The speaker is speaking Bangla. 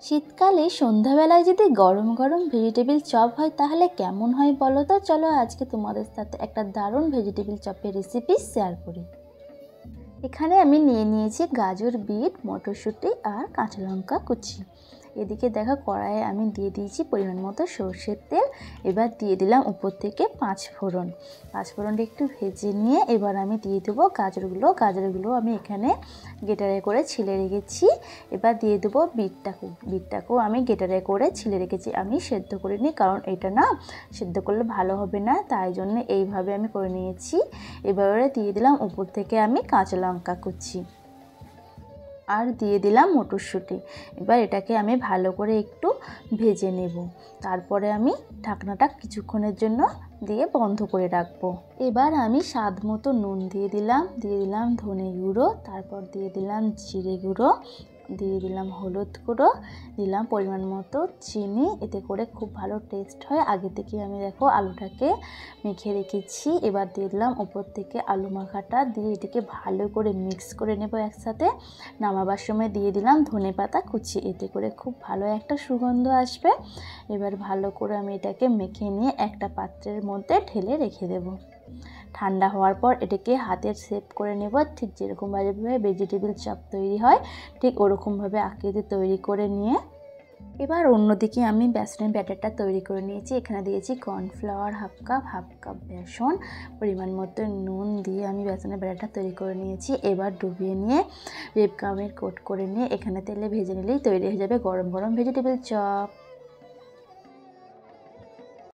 শীতকালে সন্ধ্যাবেলায় যদি গরম গরম ভেজিটেবিল চপ হয় তাহলে কেমন হয় বলো তো। চলো আজকে তোমাদের সাথে একটা দারুণ ভেজিটেবিল চপের রেসিপি শেয়ার করি। এখানে আমি নিয়ে নিয়েছি গাজর, বিট, মটরশুঁটি আর কাঁচা লঙ্কা কুচি। এদিকে দেখো কড়াইয়ে আমি দিয়ে দিয়েছি পরিমাণ মতো সর্ষের তেল। এবার দিয়ে দিলাম উপর থেকে পাঁচফোড়নটা একটু ভেজে নিয়ে এবার আমি দিয়ে দেবো গাজরগুলো আমি এখানে গ্রেটারে করে ছিলে রেখেছি। এবার দিয়ে দেবো বিটটাকেও আমি গ্রেটারে করে ছিলে রেখেছি। আমি সেদ্ধ করিনি, কারণ এটা না সেদ্ধ করলে ভালো হবে না, তাই জন্য এইভাবে আমি করে নিয়েছি। এবারে দিয়ে দিলাম উপর থেকে আমি কাঁচা লঙ্কা কুচি আর দিয়ে দিলাম মটরশুঁটি। এবার এটাকে আমি ভালো করে একটু ভেজে নেব। তারপরে আমি ঢাকনাটা কিছুক্ষণের জন্য দিয়ে বন্ধ করে রাখবো। এবার আমি স্বাদ মতো নুন দিয়ে দিলাম ধনে গুঁড়ো, তারপর দিয়ে দিলাম জিরে গুঁড়ো, দিয়ে দিলাম হলুদ গুঁড়ো, দিলাম পরিমাণ মতো চিনি। এতে করে খুব ভালো টেস্ট হয়। আগে থেকে আমি দেখো আলুটাকে মেখে রেখেছি। এবার দিয়ে দিলাম উপর থেকে আলু মাখাটা, দিয়ে এটাকে ভালো করে মিক্স করে নেব একসাথে। নামাবার সময় দিয়ে দিলাম ধনেপাতা কুচি, এতে করে খুব ভালো একটা সুগন্ধ আসবে। এবার ভালো করে আমি এটাকে মেখে নিয়ে একটা পাত্রের মধ্যে ঢেলে রেখে দেব। ঠান্ডা হওয়ার পর এটাকে হাতের শেপ করে নেব, ঠিক যেরকমভাবে ভেজিটেবিল চপ তৈরি হয় ঠিক ওরকমভাবে আকৃতি তৈরি করে নিয়ে এবার অন্যদিকে আমি বেসনের ব্যাটারটা তৈরি করে নিয়েছি। এখানে দিয়েছি কর্নফ্লাওয়ার হাফ কাপ বেসন, পরিমাণ মতো নুন দিয়ে আমি বেসনের ব্যাটারটা তৈরি করে নিয়েছি। এবার ডুবিয়ে নিয়ে ব্রেড ক্রাম্বের কোট করে নিয়ে এখানে তেলে ভেজে নিলেই তৈরি হয়ে যাবে গরম গরম ভেজিটেবিল চপ।